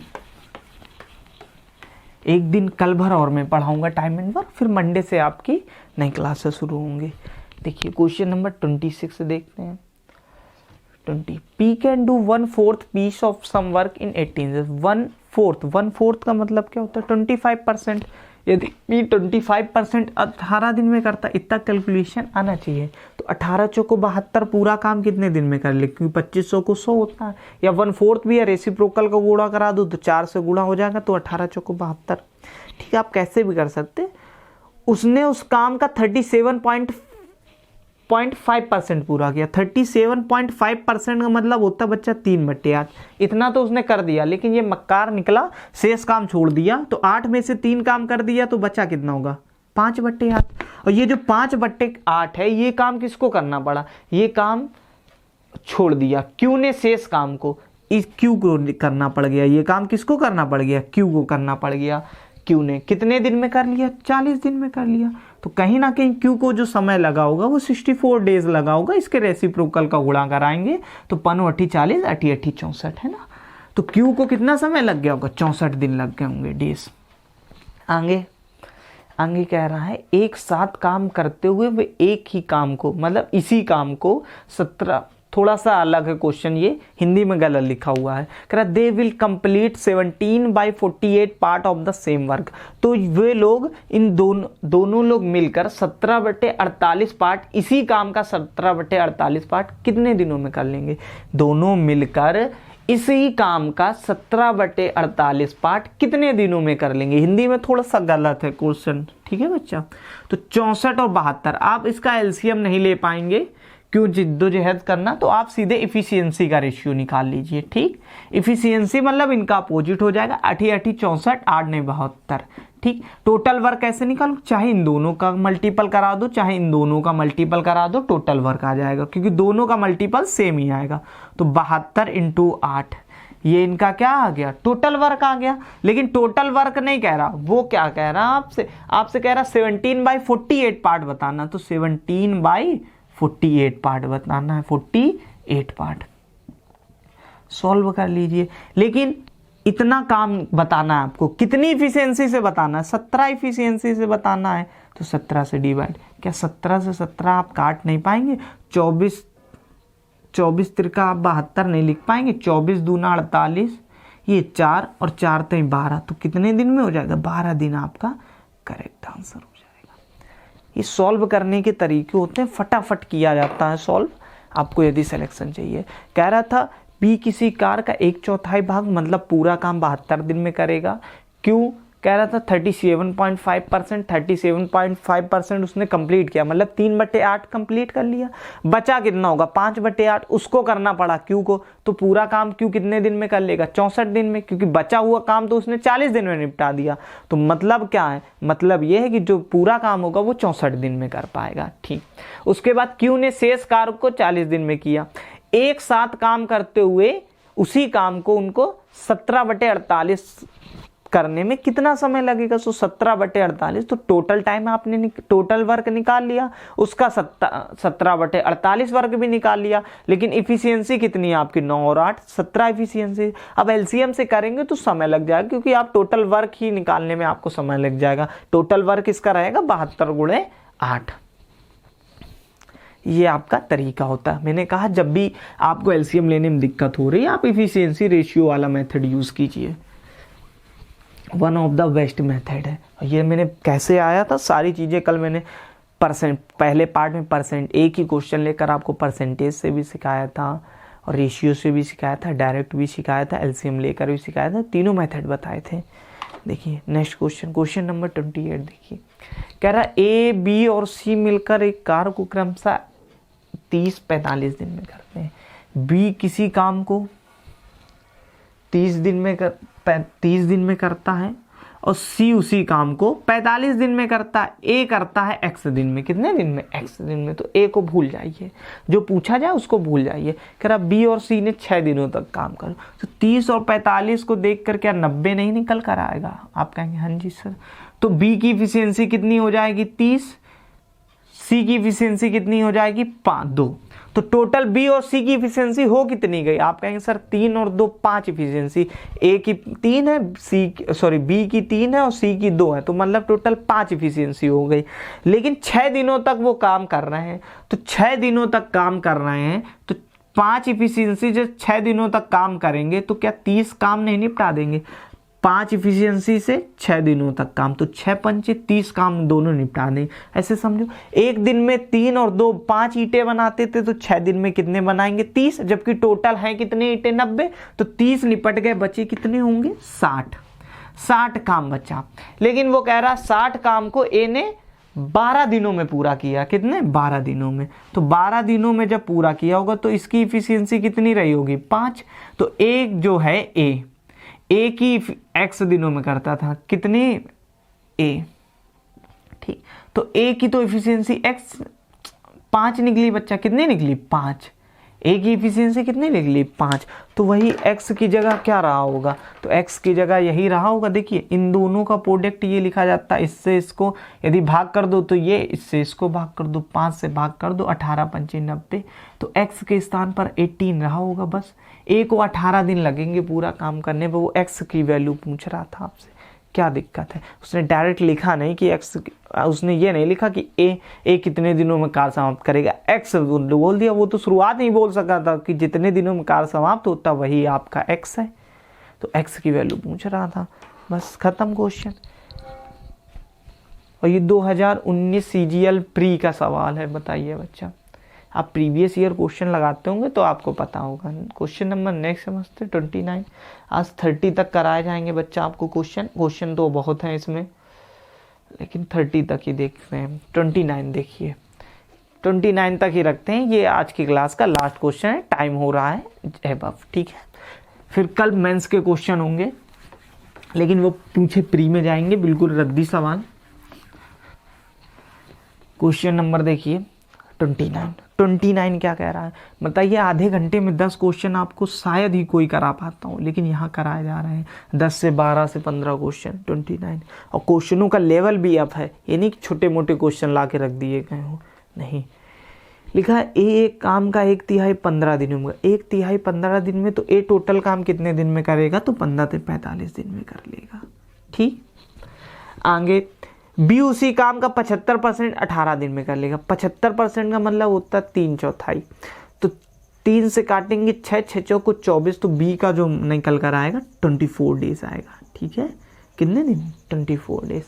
एक दिन कल भर और मैं पढ़ाऊंगा टाइम एंड वर्क, फिर मंडे से आपकी नई क्लासेस शुरू होंगी। देखिए क्वेश्चन नंबर 26 देखते हैं। 20 P can do 1/4 piece of some work in 18 days। 1/4 का मतलब क्या होता है? 25%। यदि P 25% 18 दिन में करता, इतना कैलकुलेशन आना चाहिए। तो 18 चौको 72 पूरा काम कितने दिन में कर ले? क्योंकि 2500 को 100 होता है, या 1/4 भी है, रेसिप्रोकल का गुणा करा दो तो 4 से गुणा हो जाएगा, तो 18 चौको 72। ठीक है, आप कैसे भी कर सकते। उसने उस काम का 37.5% पूरा किया। 37.5% का मतलब होता बच्चा 3/8। इतना तो उसने कर दिया, लेकिन ये मक्कार निकला, शेष काम छोड़ दिया। तो 8 में से 3 काम कर दिया, तो बचा कितना होगा? 5/8। और ये जो 5/8 है, ये काम किसको करना पड़ा? ये काम छोड़ दिया क्यू ने, शेष काम को इस क्यू को करना पड़ गया। ये काम किसको करना पड़ गया? क्यू को करना पड़ गया। क्यू ने कितने दिन में कर लिया? 40 दिन में कर लिया। तो कहीं ना कहीं क्यू को जो समय लगा होगा वो 64 डेज लगा होगा। इसके रेसिप्रोकल का गुणा कराएंगे तो 5 × 40 = 64 है ना। तो क्यू को कितना समय लग गया होगा? 64 दिन लग गए होंगे, डेज। आगे कह रहा है एक साथ काम करते हुए वे एक ही काम को, मतलब इसी काम को 17, थोड़ा सा अलग है क्वेश्चन, ये हिंदी में गलत लिखा हुआ है। कह रहा they will complete 17/48 part of the same work. तो वे लोग, इन दोनों लोग मिलकर 17/48 पार्ट, इसी काम का 17/48 पार्ट कितने दिनों में कर लेंगे? दोनों मिलकर इसी काम का 17/48 पार्ट कितने दिनों में कर लेंगे? हिंदी में थोड़ा सा गलत है क्वेश्चन, ठीक है बच्चा। तो 64 और 72, आप इसका एलसीएम नहीं ले पाएंगे, क्यों जिद्दोजहद करना, तो आप सीधे इफिशियंसी का रेशियो निकाल लीजिए। ठीक, इफिशियंसी मतलब इनका अपोजिट हो जाएगा। 8 × 8 = 64, 8 × 9 = 72। ठीक, टोटल वर्क कैसे निकालो? चाहे इन दोनों का मल्टीपल करा दो, चाहे इन दोनों का मल्टीपल करा दो, टोटल वर्क आ जाएगा, क्योंकि दोनों का मल्टीपल सेम ही आएगा। तो 72 × 8, ये इनका क्या आ गया? टोटल वर्क आ गया। लेकिन टोटल वर्क नहीं कह रहा, वो क्या कह रहा आपसे कह रहा 17/48 पार्ट बताना। तो 17/48 पार्ट बताना है, 48 पार्ट सॉल्व कर लीजिए। लेकिन इतना काम बताना है आपको, कितनी इफिशियंसी से बताना है? 17 इफिशियंसी से बताना है। तो 17 से डिवाइड, क्या 17 से 17 आप काट नहीं पाएंगे? 24 तिरका आप 72 नहीं लिख पाएंगे। 24 दूना 48, ये 4 और 4 3 12, तो कितने दिन में हो जाएगा? 12 दिन आपका करेक्ट आंसर हो जाएगा। ये सॉल्व करने के तरीके होते हैं, फटाफट किया जाता है सॉल्व, आपको यदि सिलेक्शन चाहिए। कह रहा था बी किसी कार का 1/4 भाग, मतलब पूरा काम 72 दिन में करेगा। क्यों? कह रहा था 37.5% उसने कंप्लीट किया, मतलब 3/8 कंप्लीट कर लिया। बचा कितना होगा? 5/8 उसको करना पड़ा क्यू को। तो पूरा काम क्यू कितने दिन में कर लेगा? 64 दिन में, क्योंकि बचा हुआ काम तो उसने 40 दिन में निपटा दिया। तो मतलब क्या है? मतलब ये है कि जो पूरा काम होगा वो 64 दिन में कर पाएगा। ठीक, उसके बाद क्यू ने शेष कार्य को 40 दिन में किया। एक साथ काम करते हुए उसी काम को उनको 17/48 करने में कितना समय लगेगा? तो 17/48, तो टोटल टाइम आपने टोटल वर्क निकाल लिया, उसका 17/48 वर्क भी निकाल लिया। लेकिन इफिशियंसी कितनी है आपकी? 9 और 8 17 इफिशियंसी। अब एलसीएम से करेंगे तो समय लग जाएगा, क्योंकि आप टोटल वर्क ही निकालने में आपको समय लग जाएगा। टोटल वर्क इसका रहेगा 72 × 8। ये आपका तरीका होता है। मैंने कहा जब भी आपको एलसीएम लेने में दिक्कत हो रही है, आप इफिशियंसी रेशियो वाला मेथड यूज कीजिए, one of the best method है। ये मैंने कैसे आया था, सारी चीज़ें कल मैंने पहले पार्ट में एक ही क्वेश्चन लेकर आपको परसेंटेज से भी सिखाया था, और रेशियो से भी सिखाया था, डायरेक्ट भी सिखाया था, एलसीएम लेकर भी सिखाया था, तीनों मेथड बताए थे। देखिए नेक्स्ट क्वेश्चन नंबर 28 देखिए। कह रहा ए, बी और सी मिलकर एक कार को क्रमशः 30-45 दिन में करते हैं। बी किसी काम को 30 दिन में करता है, और सी उसी काम को 45 दिन में करता है। ए करता है x दिन में। कितने दिन में? x दिन में। तो ए को भूल जाइए, जो पूछा जाए उसको भूल जाइए। कह रहा बी और सी ने 6 दिनों तक काम करो। तो 30 और 45 को देखकर क्या 90 नहीं निकल कर आएगा? आप कहेंगे हाँ जी सर। तो बी की इफिशियंसी कितनी हो जाएगी? 30। सी की इफिशियंसी कितनी हो जाएगी? 2। तो टोटल बी और सी की इफिशियंसी हो कितनी गई? आप कहेंगे सर 3 और 2 5 इफिशियंसी, ए की 3 है, बी की 3 है और सी की 2 है, तो मतलब टोटल 5 इफिशियंसी हो गई। लेकिन 6 दिनों तक वो काम कर रहे हैं, तो 6 दिनों तक काम कर रहे हैं तो 5 इफिशियंसी जब 6 दिनों तक काम करेंगे तो क्या 30 काम नहीं निपटा देंगे? 5 इफिशियंसी से 6 दिनों तक काम, तो 6 पंचे 30 काम दोनों निपटा दें। ऐसे समझो, एक दिन में 3 और 2 5 ईंटें बनाते थे तो 6 दिन में कितने बनाएंगे? 30, जबकि टोटल है कितने ईंटें? 90, तो 30 निपट गए, बचे कितने होंगे? 60 काम बचा। लेकिन वो कह रहा 60 काम को ए ने 12 दिनों में पूरा किया। कितने? 12 दिनों में। तो 12 दिनों में जब पूरा किया होगा तो इसकी इफिशियंसी कितनी रही होगी? 5। तो एक जो है ए की x दिनों में करता था, कितनी? ए, ठीक। तो ए की तो इफिशियंसी x 5 निकली बच्चा। कितनी निकली? 5। ए की इफिशियंसी कितनी निकली? 5। तो वही x की जगह क्या रहा होगा? तो x की जगह यही रहा होगा। देखिए इन दोनों का प्रोडक्ट ये लिखा जाता है, इससे इसको यदि भाग कर दो तो ये, इससे इसको भाग कर दो, 5 से भाग कर दो, 18 पंचे 90, तो x के स्थान पर 18 रहा होगा बस। ए को 18 दिन लगेंगे पूरा काम करने पर, वो x की वैल्यू पूछ रहा था आपसे, क्या दिक्कत है? उसने डायरेक्ट लिखा नहीं कि x, उसने ये नहीं लिखा कि ए कितने दिनों में कार्य समाप्त करेगा, x बोल दिया। वो तो शुरुआत नहीं बोल सका था कि जितने दिनों में कार्य समाप्त होता वही आपका x है, तो x की वैल्यू पूछ रहा था, बस खत्म क्वेश्चन। और ये 2019 CGL प्री का सवाल है। बताइए बच्चा, आप प्रीवियस ईयर क्वेश्चन लगाते होंगे तो आपको पता होगा। क्वेश्चन नंबर नेक्स्ट समझते 29। आज 30 तक कराए जाएंगे बच्चा आपको क्वेश्चन तो बहुत हैं इसमें, लेकिन 30 तक ही देख रहे हैं। 29 देखिए, 29 तक ही रखते हैं, ये आज की क्लास का लास्ट क्वेश्चन है, टाइम हो रहा है एबव, ठीक है। फिर कल मेंस के क्वेश्चन होंगे, लेकिन वो पूछे प्री में जाएंगे, बिल्कुल रद्दी सवाल। क्वेश्चन नंबर देखिए 29 क्या कह रहा है बताइए। आधे घंटे में 10 क्वेश्चन आपको शायद ही कोई करा पाता हूँ, लेकिन यहाँ कराए जा रहे हैं 10 से 12 से 15 क्वेश्चन 29। और क्वेश्चनों का लेवल भी अप है, ये नहीं कि छोटे मोटे क्वेश्चन ला के रख दिए गए हो, नहीं। लिखा है एक काम का 1/3 15 दिनों में, 1/3 15 दिन में, तो ए टोटल काम कितने दिन में करेगा? तो 15 से 45 दिन में कर लेगा, ठीक। आगे बी उसी काम का 75% 18 दिन में कर लेगा। 75% का मतलब होता है 3/4, तो 3 से काटेंगे 6, 6 चौको 24, तो बी का जो निकल कर आएगा 24 डेज आएगा, ठीक है। कितने दिन? 24 डेज।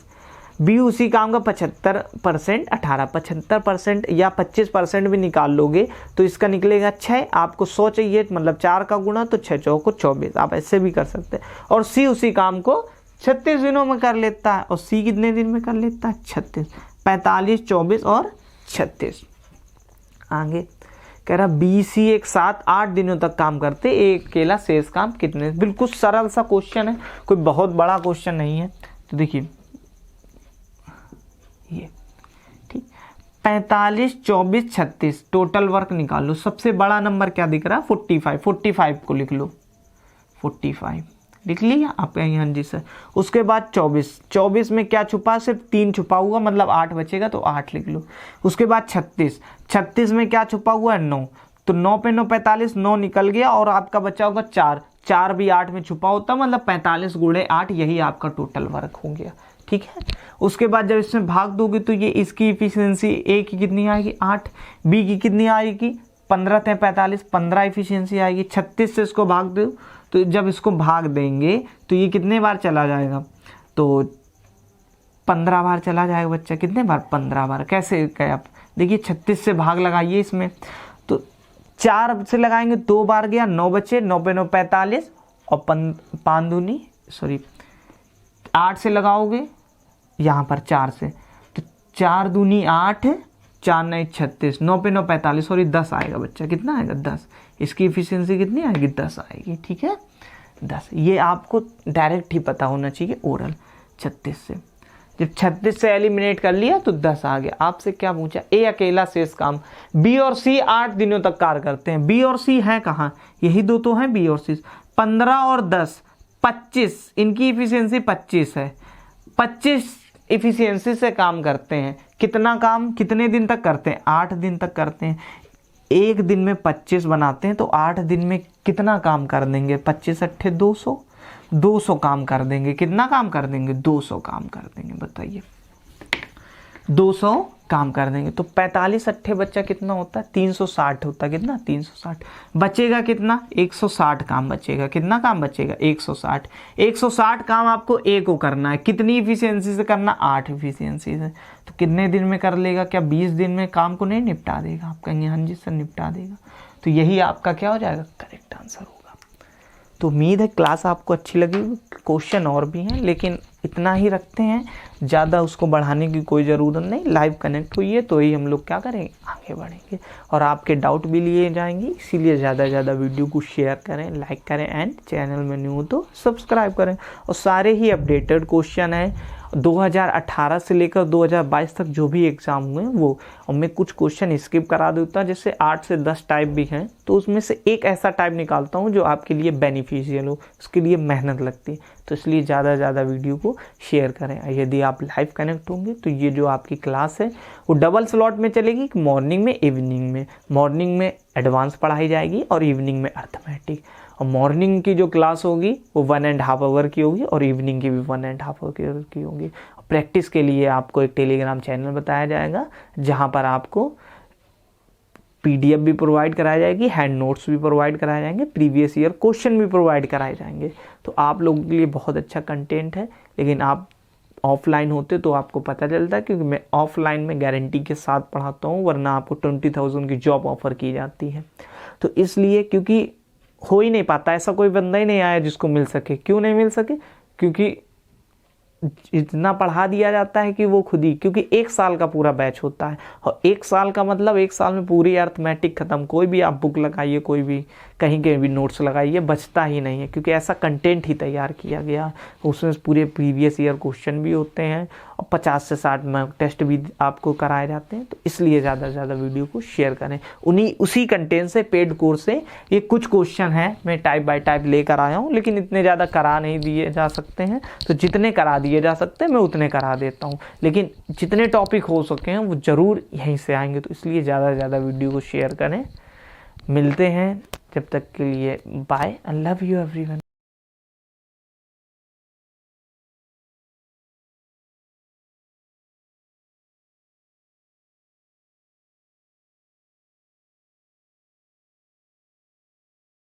बी उसी काम का 75% 18, 75% या 25% भी निकाल लोगे तो इसका निकलेगा 6। आपको 100 चाहिए, मतलब 4 का गुणा, तो 6 चौको 24, आप ऐसे भी कर सकते हैं। और सी उसी काम को 36 दिनों में कर लेता है, और सी कितने दिन में कर लेता है? 36, 45, 24 और 36। आगे कह रहा बी सी एक साथ 8 दिनों तक काम करते, एक अकेला शेष काम कितने? बिल्कुल सरल सा क्वेश्चन है, कोई बहुत बड़ा क्वेश्चन नहीं है। तो देखिए ये, ठीक, 45, 24, 36 टोटल वर्क निकाल लो। सबसे बड़ा नंबर क्या दिख रहा है? 45, 45 को लिख लो, 45 लिख लिया आप कहेंगे हाँ जी सर। उसके बाद 24 में क्या छुपा? सिर्फ 3 छुपा हुआ, मतलब 8 बचेगा, तो 8 लिख लो। उसके बाद 36 में क्या छुपा हुआ है? 9, तो 9 पे 9 45, 9 निकल गया, और आपका बचा होगा 4 भी 8 में छुपा होता, मतलब 45 गुणे 8, यही आपका टोटल वर्क हो गया, ठीक है। उसके बाद जब इसमें भाग दोगे तो ये इसकी इफिशियंसी ए की कितनी आएगी? 8, बी की कितनी आएगी? 15 से 45, 15 इफिशियंसी आएगी। 36 से इसको भाग दो, तो जब इसको भाग देंगे तो ये कितने बार चला जाएगा? तो 15 बार चला जाएगा बच्चा। कितने बार? 15 बार। कैसे गए आप? देखिए 36 से भाग लगाइए इसमें, तो 4 से लगाएंगे 2 बार गया, 9 बचे, 9 पे 9 45, और 5 दूनी 8 से लगाओगे यहाँ पर 4 से, तो 4 दूनी 8, 4 9 36, 9 पे 9 45, 10 आएगा बच्चा। कितना आएगा? 10। इसकी इफिशियंसी कितनी आएगी? 10 आएगी, ठीक है, 10। ये आपको डायरेक्ट ही पता होना चाहिए ओरल। 36 से जब 36 से एलिमिनेट कर लिया तो 10 आ गया। आपसे क्या पूछा? ए अकेला शेष काम। बी और सी 8 दिनों तक कार्य करते हैं। बी और सी हैं कहाँ? यही दो तो हैं, बी और सी। 15 और 10 25, इनकी इफिशियंसी 25 है। 25 इफिशियंसी से काम करते हैं। कितना काम कितने दिन तक करते हैं? 8 दिन तक करते हैं। एक दिन में 25 बनाते हैं तो 8 दिन में कितना काम कर देंगे? 25 अट्ठे 200, 200 काम कर देंगे। कितना काम कर देंगे? 200 काम कर देंगे। बताइए, 200 काम कर देंगे तो 45 अट्ठे बच्चा कितना होता है? 360 होता है। कितना? 360। बचेगा कितना? 160 काम बचेगा। कितना काम बचेगा? 160। 160 काम आपको ए को करना है। कितनी इफिशियंसी से करना? 8 इफिशियंसी से। तो कितने दिन में कर लेगा? क्या 20 दिन में काम को नहीं निपटा देगा? आप कहेंगे हाँ जी सर निपटा देगा। तो यही आपका क्या हो जाएगा? करेक्ट आंसर होगा। तो उम्मीद है क्लास आपको अच्छी लगी। क्वेश्चन और भी हैं लेकिन इतना ही रखते हैं, ज़्यादा उसको बढ़ाने की कोई ज़रूरत नहीं। लाइव कनेक्ट हुई है तो ही हम लोग क्या करेंगे? आगे बढ़ेंगे और आपके डाउट भी लिए जाएंगे। इसीलिए ज़्यादा से ज़्यादा वीडियो को शेयर करें, लाइक करें एंड चैनल में न्यू हो तो सब्सक्राइब करें। और सारे ही अपडेटेड क्वेश्चन हैं 2018 से लेकर 2022 तक जो भी एग्ज़ाम हुए हैं वो। और मैं कुछ क्वेश्चन स्किप करा देता हूँ, जैसे 8 से 10 टाइप भी हैं तो उसमें से एक ऐसा टाइप निकालता हूँ जो आपके लिए बेनिफिशियल हो, उसके लिए मेहनत लगती है। तो इसलिए ज़्यादा से ज़्यादा वीडियो को शेयर करें। यदि आप लाइव कनेक्ट होंगे तो ये जो आपकी क्लास है वो डबल स्लॉट में चलेगी, मॉर्निंग में इवनिंग में। मॉर्निंग में एडवांस पढ़ाई जाएगी और इवनिंग में अर्थमेटिक। और मॉर्निंग की जो क्लास होगी वो 1.5 आवर की होगी और इवनिंग की भी 1.5 आवर की होगी। प्रैक्टिस के लिए आपको एक टेलीग्राम चैनल बताया जाएगा जहाँ पर आपको PDF भी प्रोवाइड कराई जाएगी, हैंड नोट्स भी प्रोवाइड कराए जाएंगे, प्रीवियस ईयर क्वेश्चन भी प्रोवाइड कराए जाएंगे। तो आप लोगों के लिए बहुत अच्छा कंटेंट है। लेकिन आप ऑफलाइन होते तो आपको पता चलता है, क्योंकि मैं ऑफलाइन में गारंटी के साथ पढ़ाता हूँ, वरना आपको 20,000 की जॉब ऑफर की जाती है। तो इसलिए क्योंकि हो ही नहीं पाता, ऐसा कोई बंदा ही नहीं आया जिसको मिल सके। क्यों नहीं मिल सके? क्योंकि इतना पढ़ा दिया जाता है कि वो खुद ही, क्योंकि 1 साल का पूरा बैच होता है और 1 साल का मतलब 1 साल में पूरी अर्थमेटिक खत्म। कोई भी आप बुक लगाइए, कोई भी कहीं के भी नोट्स लगाइए, बचता ही नहीं है, क्योंकि ऐसा कंटेंट ही तैयार किया गया। उसमें पूरे प्रीवियस ईयर क्वेश्चन भी होते हैं और 50 से 60 मार्क टेस्ट भी आपको कराए जाते हैं। तो इसलिए ज़्यादा से ज़्यादा वीडियो को शेयर करें। उसी कंटेंट से, पेड कोर्स से ये कुछ क्वेश्चन हैं मैं टाइप बाय टाइप लेकर आया हूँ, लेकिन इतने ज़्यादा करा नहीं दिए जा सकते हैं। तो जितने करा दिए जा सकते हैं मैं उतने करा देता हूँ, लेकिन जितने टॉपिक हो सके हैं वो ज़रूर यहीं से आएंगे। तो इसलिए ज़्यादा से ज़्यादा वीडियो को शेयर करें। मिलते हैं, जब तक के लिए bye. I love you everyone.